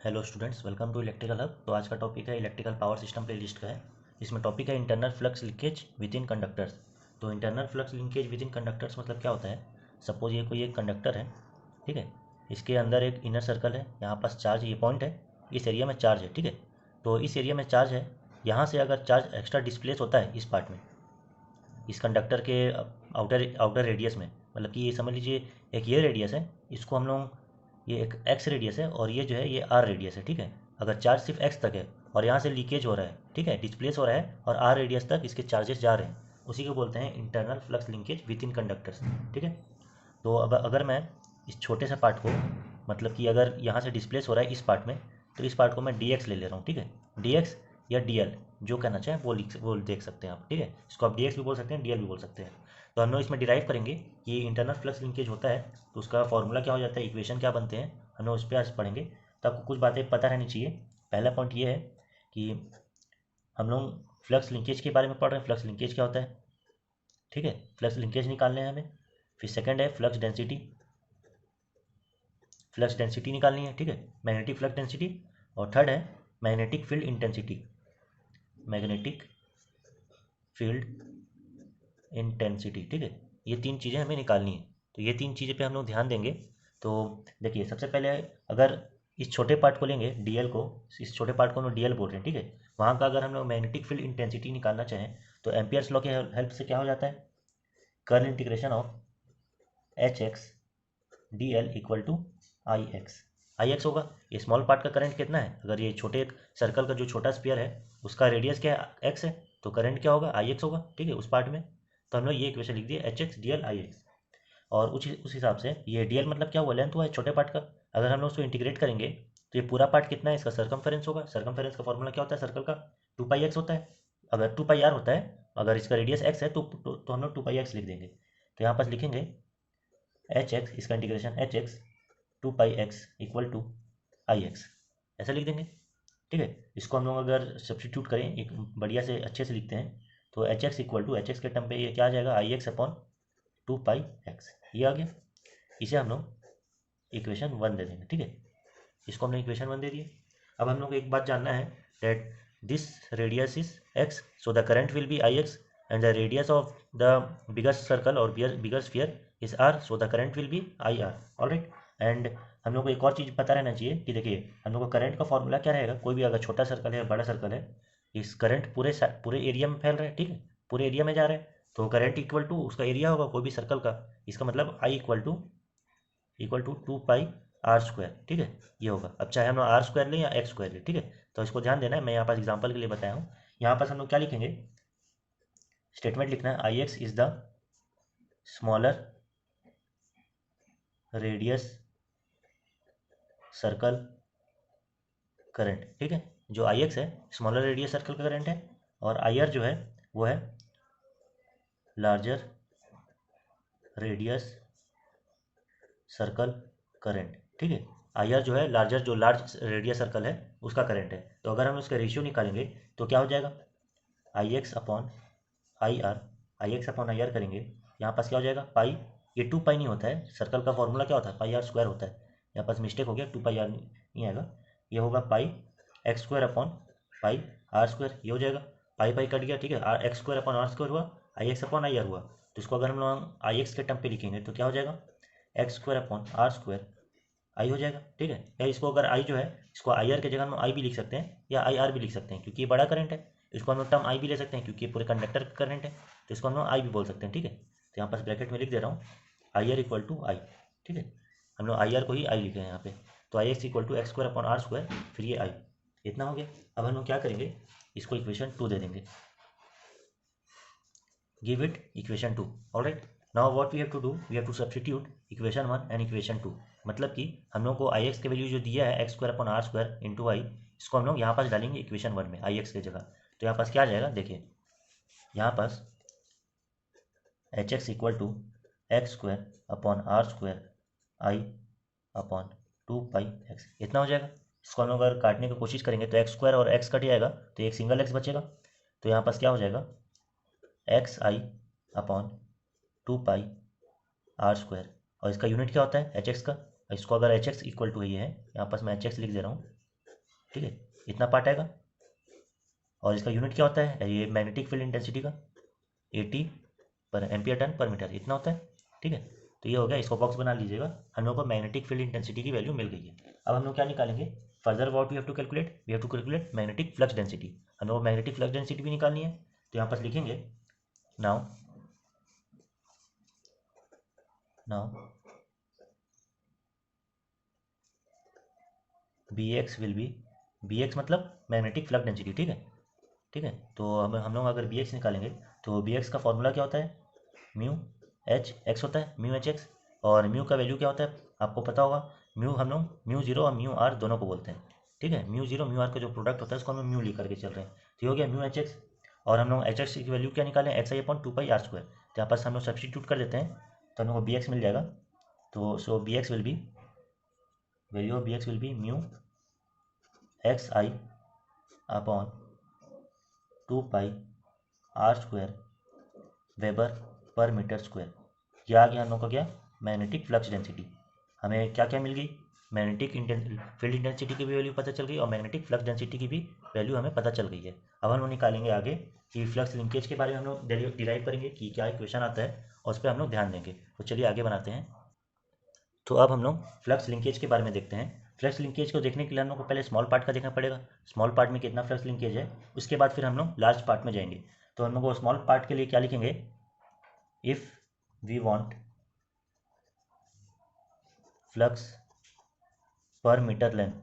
Hello students, welcome to electrical hub. तो आज का टॉपिक है इलेक्ट्रिकल पावर सिस्टम प्लेलिस्ट का है। इसमें टॉपिक है internal flux linkage within conductors. तो internal flux linkage within conductors मतलब क्या होता है। सपोज ये कोई एक कंडक्टर है, ठीक है। इसके अंदर एक इनर सर्कल है, यहाँ पास चार्ज, ये पॉइंट है, इस एरिया में चार्ज है, ठीक है। तो इस एरिया में चार्ज है, यहाँ से अगर चार्ज एक्स्ट्रा डिस्प्लेस होता है इस पार्ट में, इस कंडक्टर के आउटर आउटर रेडियस में, मतलब कि ये समझ लीजिए एक ये रेडियस है, इसको हम लोग, ये एक एक्स रेडियस है और ये जो है ये आर रेडियस है, ठीक है। अगर चार्ज सिर्फ एक्स तक है और यहाँ से लीकेज हो रहा है, ठीक है, डिस्प्लेस हो रहा है और आर रेडियस तक इसके चार्जेस जा रहे हैं, उसी को बोलते हैं internal flux linkage within conductors, ठीक है। तो अब अगर मैं इस छोटे से पार्ट को, मतलब कि अगर यहाँ से डिस्प्लेस हो रहा है इस पार्ट में, तो इस पार्ट को मैं डी एक्स ले ले रहा हूँ, ठीक है। डी एक्स या डी एल, जो कहना चाहें वो देख सकते हैं आप, ठीक है। इसको आप डी एक्स भी बोल सकते हैं, डी एल भी बोल सकते हैं। तो हम लोग इसमें डिराइव करेंगे कि इंटरनल फ्लक्स लिंकेज होता है तो उसका फॉर्मूला क्या हो जाता है, इक्वेशन क्या बनते हैं, हम लोग उस पर आज पढ़ेंगे। तो आपको कुछ बातें पता रहनी चाहिए। पहला पॉइंट ये है कि हम लोग फ्लक्स लिंकेज के बारे में पढ़ रहे हैं, फ्लक्स लिंकेज क्या होता है, ठीक है। फ्लक्स लिंकेज निकालने हैं हमें। फिर सेकंड है फ्लक्स डेंसिटी, फ्लक्स डेंसिटी निकालनी है, ठीक है, मैग्नेटिक फ्लक्स डेंसिटी। और थर्ड है magnetic field intensity, magnetic field intensity, ठीक है। ये तीन चीज़ें हमें निकालनी है। तो ये तीन चीज़ें पे हम लोग ध्यान देंगे। तो देखिए, सबसे पहले अगर इस छोटे पार्ट को लेंगे डीएल को, इस छोटे पार्ट को हम लोग डीएल बोल रहे हैं, ठीक है। वहाँ का अगर हम लोग मैग्नेटिक फील्ड इंटेंसिटी निकालना चाहें तो एम्पियर्स लॉ के हेल्प से क्या हो जाता है, curl integration of H X D L equal to I X. I X होगा, ये स्मॉल पार्ट का करंट कितना है, अगर ये छोटे एक सर्कल का जो छोटा स्फीयर है उसका रेडियस क्या है, एक्स है, तो करंट क्या होगा, आई एक्स होगा, ठीक है, उस पार्ट में। तो हम लोग ये इक्वेशन लिख दिए, H X D L I x. और उस हिसाब से ये डी एल मतलब क्या हुआ, लेंथ हुआ है छोटे पार्ट का। अगर हम लोग उसको इंटीग्रेट करेंगे तो ये पूरा पार्ट कितना है, इसका सर्कमफेरेंस होगा। सर्कमफेरेंस का फॉर्मूला क्या होता है सर्कल का, टू पाई एक्स होता है। अगर टू पाई आर होता है, अगर इसका रेडियस एक्स है तो हम लोग टू पाई एक्स लिख देंगे। तो यहाँ पास लिखेंगे एच एक्स, इसका integration H X two pi X equal to I X, ऐसा लिख देंगे, ठीक है। इसको हम लोग अगर सब्सटीट्यूट करें, एक बढ़िया से अच्छे से लिखते हैं, तो H x equal to, H X के टर्म पे ये क्या आ जाएगा, I x upon two pi X, ये आ गया। इसे हम लोग इक्वेशन वन दे देंगे, ठीक है। इसको हमने इक्वेशन वन दे दिए। अब हम लोग को एक बात जानना है, that this radius is x, so the current will be I x, and the radius of the bigger circle और bigger sphere is r, so the current will be I r, alright. And हम लोग को एक और चीज़ पता रहना चाहिए कि देखिए, हम लोग को करंट का फॉर्मूला क्या रहेगा, कोई भी अगर छोटा सर्कल है बड़ा सर्कल है, इस करंट पूरे एरिया में फैल रहा है, ठीक है, पूरे एरिया में जा रहा है, तो करंट इक्वल टू उसका एरिया होगा कोई भी सर्कल का। इसका मतलब I equal to two pi are square, ठीक है, ये होगा। अब चाहे हम लोग आर स्क्वायर लें या एक्स स्क्वायर लें, ठीक है। तो इसको ध्यान देना है, मैं यहाँ पास एग्जांपल के लिए बताया हूँ। यहाँ पास हम लोग क्या लिखेंगे, स्टेटमेंट लिखना है, I x is the smaller radius circle current, ठीक है। जो आई एक्स है स्मॉलर रेडियस सर्कल का करंट है, और आई आर जो है वो है लार्जर रेडियस सर्कल करंट, ठीक है। आई आर जो है लार्जर, जो लार्ज रेडियस सर्कल है उसका करंट है। तो अगर हम उसका रेशियो निकालेंगे तो क्या हो जाएगा, I x upon I r, I x upon I r करेंगे, यहाँ पास क्या हो जाएगा, पाई, ये टू पाई नहीं होता है, सर्कल का फॉर्मूला क्या होता है, पाई आर स्क्वायर होता है। यहाँ पास मिस्टेक हो गया, टू पाई आर नहीं आएगा, ये होगा pi x square upon pi are square, ये हो जाएगा। पाई पाई कट गया, ठीक है, r x square upon are square हुआ, I x upon I r हुआ। तो इसको अगर हम लोग आई एक्स के टर्म पे लिखेंगे तो क्या हो जाएगा, x square upon are square I हो जाएगा, ठीक है। या इसको अगर आई जो है, इसको आई आर की जगह हम आई भी लिख सकते हैं या आई आर भी लिख सकते हैं, क्योंकि ये बड़ा करंट है। इसको हम लोग टर्म आई भी ले सकते हैं क्योंकि ये पूरे कंडक्टर का करंट है, तो इसको हम लोग आई भी बोल सकते हैं, ठीक है। तो यहाँ पास ब्रैकेट में लिख दे रहा हूँ, आई आर इक्वल टू आई, ठीक है। हम लोग आई आर को ही आई लिखे हैं यहाँ पे। तो I x equal to x square upon are square, फिर ये आई, इतना हो गया। अब हम लोग क्या करेंगे, इसको इक्वेशन टू दे देंगे, give it equation 2, all right। now what we have to do, we have to substitute equation 1 and equation 2। मतलब कि हम लोग को आई एक्स की वैल्यू जो दिया है x square upon are square into I, इसको हम लोग यहाँ पास डालेंगे इक्वेशन 1 में आई एक्स की जगह। तो यहाँ पास क्या आ जाएगा, देखिए यहाँ पास H x equal to x square upon are square I upon two pi x, इतना हो जाएगा। इसको हम लोग अगर काटने की कोशिश करेंगे तो एक्स स्क्वायर और एक्स कट जाएगा, तो एक सिंगल एक्स बचेगा। तो यहाँ पास क्या हो जाएगा, X I upon two pi are square, और इसका यूनिट क्या होता है, एच एक्स का। इसको अगर एच एक्स इक्वल टू ये है, यहाँ पास मैं एच एक्स लिख दे रहा हूँ, ठीक है, इतना पार्ट आएगा। और इसका यूनिट क्या होता है, ये मैग्नेटिक फील्ड इंटेंसिटी का 80 पर एम्पियर टन पर मीटर इतना होता है। ठीक है, तो ये हो गया, इसको बॉक्स बना लीजिएगा। हम लोग को मैग्नेटिक फील्ड इंटेंसिटी की वैल्यू मिल गई है। अब हम लोग क्या निकालेंगे, further what we have to calculate, we have to calculate magnetic flux density. हम लोग को मैग्नेटिक फ्लक्स डेंसिटी भी निकालनी है, तो यहाँ पर लिखेंगे now B x will be, B X मतलब मैग्नेटिक फ्लक्स डेंसिटी। ठीक है, ठीक है, तो हम लोग अगर बी एक्स निकालेंगे तो बी एक्स का फॉर्मूला क्या होता है, म्यू एच एक्स होता है, म्यू एच एक्स। और म्यू का वैल्यू क्या होता है आपको पता होगा, म्यू हम लोग म्यू जीरो और म्यू आर दोनों को बोलते हैं। ठीक है, म्यू जीरो म्यू आर का जो प्रोडक्ट होता है उसको हम म्यू लिख करके चल रहे हैं, तो ये हो गया म्यू एच एक्स। और हम लोग एच एक्स की वैल्यू क्या निकालें, X I upon 2 pi are square, तो यहाँ पर हम लोग सब्सटीट्यूट कर देते हैं, तो हम लोग को बी एक्स मिल जाएगा। तो so B x will be, value of B x will be mu x I upon 2 pi are square weber per metre square. ये आ गया हम लोग का क्या, मैग्नेटिक फ्लक्स डेंसिटी। हमें क्या क्या मिल गई, मैग्नेटिक फील्ड इंटेंसिटी की भी वैल्यू पता चल गई और मैग्नेटिक फ्लक्स डेंसिटी की भी वैल्यू हमें पता चल गई है। अब हम लोग निकालेंगे आगे कि फ्लक्स लिंकेज के बारे में हम लोग डिराइव करेंगे कि क्या इक्वेशन आता है, और उस पर हम लोग ध्यान देंगे। तो चलिए आगे बनाते हैं। तो अब हम लोग फ्लक्स लिंकेज के बारे में देखते हैं। फ्लक्स लिंकेज को देखने के लिए हम लोग को पहले स्मॉल पार्ट का देखना पड़ेगा, स्मॉल पार्ट में कितना फ्लक्स लिंकेज है, उसके बाद फिर हम लोग लार्ज पार्ट में जाएंगे। तो हम लोग को स्मॉल पार्ट के लिए क्या लिखेंगे, इफ़ वी वांट फ्लक्स पर मीटर लेंथ,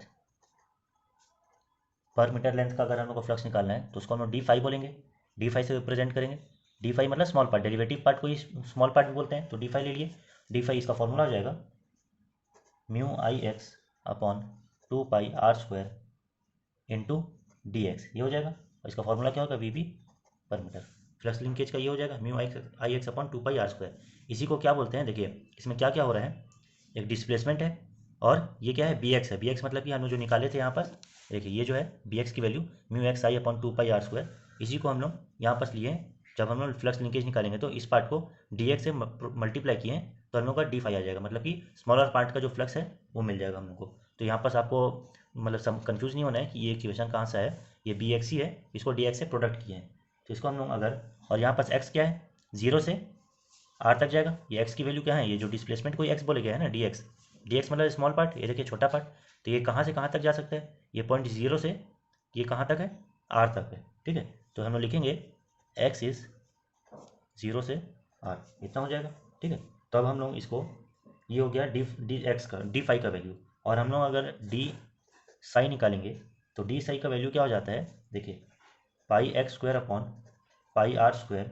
पर मीटर लेंथ का अगर हम लोग को फ्लक्स निकालना है तो उसको हम लोग डी फाई बोलेंगे, डी फाई से रिप्रेजेंट करेंगे। डी फाई मतलब स्मॉल पार्ट, डेरिवेटिव पार्ट को ही स्मॉल पार्ट भी बोलते हैं, तो डी फाई ले लिए। डी फाई इसका फॉर्मूला हो जाएगा mu I x upon 2 pi are square into D X, ये हो जाएगा। और इसका फॉर्मूला क्या होगा, V B per metre. Flux linkage का ये हो जाएगा mu I x upon 2 pi are square. इसी को क्या बोलते हैं, देखिए इसमें क्या क्या हो रहा है, एक डिस्प्लेसमेंट है और ये क्या है, बी एक्स है। बी एक्स मतलब कि हम लोग जो निकाले थे यहाँ पर, देखिए ये जो है बी एक्स की value mu x I upon 2 pi are square, इसी को हम लोग यहाँ पर लिए हैं। जब हम लोग फ्लक्स लिंकेज निकालेंगे तो इस पार्ट को डी एक्स से मल्टीप्लाई किए हैं, तो हम लोग का डी फाई आ जाएगा, मतलब कि स्मॉलर पार्ट का जो फ्लक्स है वो मिल जाएगा हम लोग को। तो यहाँ पर आपको मतलब कंफ्यूज नहीं होना है कि ये इक्वेशन कहाँ से है, ये बी एक्स ही है, इसको डी एक्स से प्रोडक्ट किए हैं। तो इसको हम लोग अगर, और यहाँ पर एक्स क्या है, जीरो से आर तक जाएगा। ये एक्स की वैल्यू क्या है, ये जो डिस्प्लेसमेंट को एक्स बोले गया है ना, डी एक्स, डी एक्स मतलब स्मॉल पार्ट, ये देखिए छोटा पार्ट। तो ये कहाँ से कहाँ तक जा सकता है, ये पॉइंट जीरो से ये कहाँ तक है, आर तक है। ठीक है, तो हम लोग लिखेंगे एक्स इज जीरो से आर, इतना हो जाएगा। ठीक है, तो अब हम लोग इसको, ये हो गया डी एक्स का, डी फाई का वैल्यू। और हम लोग अगर डी साई निकालेंगे तो डी साई का वैल्यू क्या हो जाता है, देखिए pi x square upon pi are square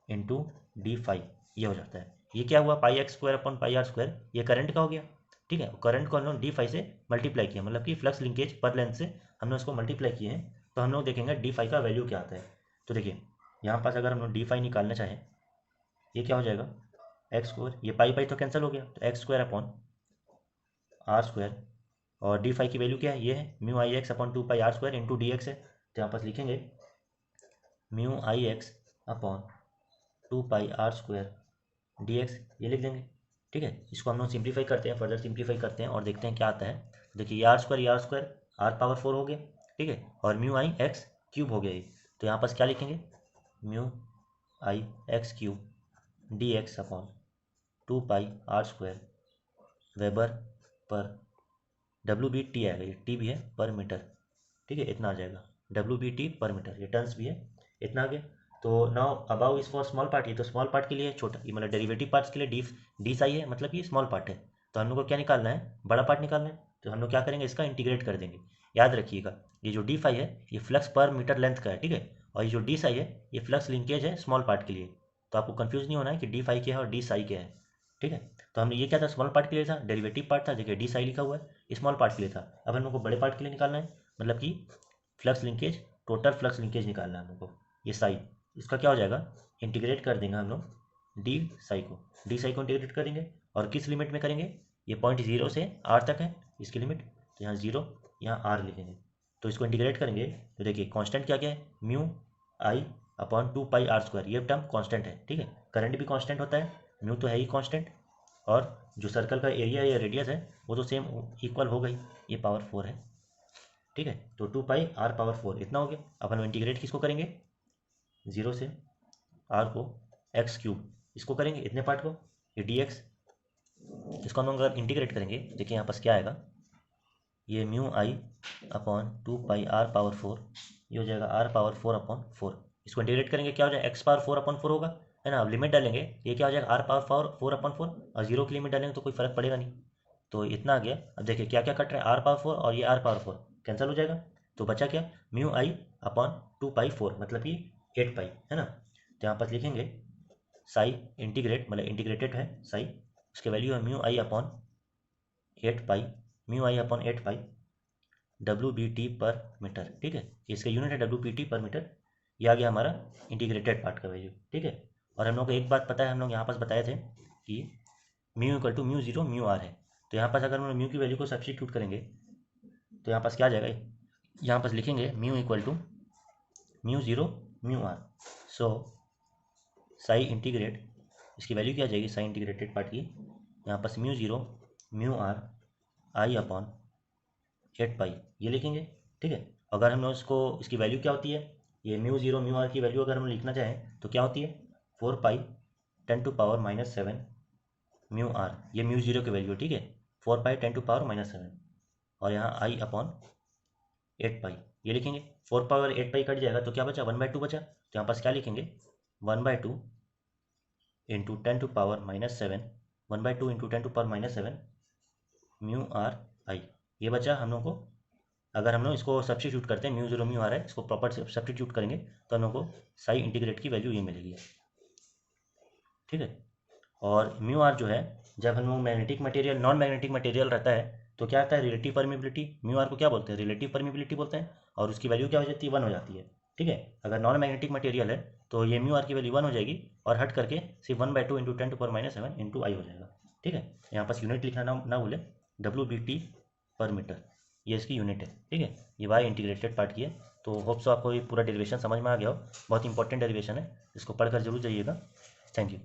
into d phi, ये हो जाता है। ये क्या हुआ, pi x square upon pi are square, ये करंट का हो गया। ठीक है, करंट को हम लोग डी फाई से मल्टीप्लाई किया, मतलब कि फ्लक्स लिंकेज पर लेंथ से हमने उसको मल्टीप्लाई किए हैं, तो हम लोग देखेंगे डी फाई का वैल्यू क्या आता है। तो देखिए यहाँ पास अगर हम लोग डी फाई निकालना चाहें, ये क्या हो जाएगा, एक्स स्क्वायर, ये पाई पाई तो कैंसिल हो गया, तो X square upon are square, और डी फाई की वैल्यू क्या है, ये है mu I x upon 2 pi are square into D X है। तो यहाँ पास लिखेंगे mu I x upon 2 pi are square D X, ये लिख देंगे। ठीक है, इसको हम लोग सिंप्लीफाई करते हैं, फर्दर सिंप्लीफाई करते हैं और देखते हैं क्या आता है। देखिए ये आर स्क्वायर आर पावर 4 हो गया। ठीक है, और म्यू आई एक्स क्यूब हो गया ये, तो यहाँ पास क्या लिखेंगे, mu I X cube D X upon 2 pi are square weber per, W B T आएगा, ये टी भी है पर मीटर। ठीक है, इतना आ जाएगा W B T per metre, ये टर्न्स भी है, इतना आ गया। तो now above is for small part, ये तो स्मॉल पार्ट के लिए छोटा, ये मतलब डेरिवेटिव पार्ट्स के लिए डी साई है, मतलब कि स्मॉल पार्ट है। तो हम लोग को क्या निकालना है, बड़ा पार्ट निकालना है। तो हम लोग क्या करेंगे, इसका इंटीग्रेट कर देंगे। याद रखिएगा ये जो डी फाई है ये फ्लक्स पर मीटर लेंथ का है। ठीक है, और ये जो डी साई है ये फ्लक्स लिंकेज है स्मॉल पार्ट के लिए। तो आपको कंफ्यूज नहीं होना है कि डी फाई क्या है और डी साई क्या है। ठीक है, तो हमने ये क्या था, स्मॉल पार्ट के लिए था, डेरिवेटिव पार्ट था, देखिए डी साई लिखा हुआ है, स्मॉल पार्ट के लिए था। अब हम लोग को बड़े पार्ट के लिए निकालना है, मतलब कि flux linkage, total flux linkage निकालना है हम लोग को। ये साई, इसका क्या हो जाएगा, इंटीग्रेट कर देंगे हम लोग डी साई को इंटीग्रेट करेंगे, और किस लिमिट में करेंगे, ये पॉइंट जीरो से आर तक है इसकी लिमिट, तो यहाँ जीरो यहाँ आर लिखेंगे। तो इसको इंटीग्रेट करेंगे तो देखिए कांस्टेंट क्या क्या है, mu I upon 2 pi are square, ये टर्म कांस्टेंट है। ठीक है, करंट भी कांस्टेंट होता है, म्यू तो है ही कांस्टेंट, और जो सर्कल का एरिया या रेडियस है वो तो सेम इक्वल हो गई, ये पावर 4 है। ठीक है। तो 2πr⁴ इतना हो गया। अब हम इंटीग्रेट किसको करेंगे, 0 से r को x³ इसको करेंगे, इतने पार्ट को, ये dx। इसको हम अगर इंटीग्रेट करेंगे, देखिए यहाँ पास क्या आएगा, ये μi/2πr⁴ ये हो जाएगा r⁴/4। इसको इंटीग्रेट करेंगे क्या हो जाएगा, x⁴/4 होगा, है ना। अब लिमिट डालेंगे, ये क्या हो जाएगा r⁴/4, और 0 की लिमिट डालेंगे तो कोई फर्क पड़ेगा नहीं। तो इतना आ गया। अब देखिए क्या क्या कट रहा है, r⁴ और ये r⁴ कैंसिल हो जाएगा। तो बचा क्या, μi/2π4 मतलब कि 8π, है ना। तो यहाँ पर लिखेंगे साई इंटीग्रेट, मतलब इंटीग्रेटेड है साई, उसके वैल्यू है μi/8π, μi/8π WBT/मीटर, ठीक है। इसका यूनिट है WBT/मीटर। ये आ गया हमारा इंटीग्रेटेड पार्ट का वैल्यू, ठीक है। और हम लोग को एक बात पता है, हम लोग यहाँ पास बताए थे कि म्यू इक्वल टू μ0 μr है। तो यहाँ पास अगर हम म्यू की वैल्यू को सब्स्टिट्यूट करेंगे तो यहाँ पास क्या आ जाएगा, यहाँ पास लिखेंगे mu equal to μ0 μr। So psi integrate, इसकी वैल्यू क्या आ जाएगी साई इंटीग्रेटेड पार्ट की, यहाँ पास μ0 μr I/8π ये लिखेंगे, ठीक है। अगर हम लोग इसको, इसकी वैल्यू क्या होती है, ये μ0 μr की वैल्यू अगर हम लिखना चाहें तो क्या होती है, 4π 10⁻⁻7 μr, ये μ0 की वैल्यू, ठीक है। 4π 10⁻⁻7 और यहाँ I/8π ये लिखेंगे। 4π/8π कट जाएगा तो क्या बचा, 1/2 बचा। तो यहाँ पास क्या लिखेंगे, 1/2 × 10⁻⁻7, 1/2 × 10⁻⁻7 μr/I ये बचा हम लोग को। अगर हम लोग इसको सब्स्टिट्यूट करते हैं, μ0 μr है, इसको प्रॉपर सब्स्टिट्यूट करेंगे तो हम लोग को साई इंटीग्रेट की वैल्यू ये मिलेगी, ठीक है। और μr जो है, जब हम लोग magnetic material, non magnetic material रहता है तो क्या आता है, रिलेटिव परमिबिलिटी। μr को क्या बोलते हैं, रिलेटिव परमिबिलिटी बोलते हैं, और उसकी वैल्यू क्या हो जाती है, 1 हो जाती है, ठीक है। अगर नॉन मैग्नेटिक मटेरियल है तो ये μr की वैल्यू 1 हो जाएगी, और हट करके सिर्फ 1/2 × 10⁻⁷ × I हो जाएगा, ठीक है। यहाँ पास यूनिट लिखना ना भूले, WBT/मीटर ये इसकी यूनिट है, ठीक है। ये वाई इंटीग्रेटेड पार्ट की है। तो होप सो आपको ये पूरा डेरिवेशन समझ में आ गया हो। बहुत इंपॉर्टेंट डेरिवेशन है, इसको पढ़कर जरूर जाइएगा। Thank you.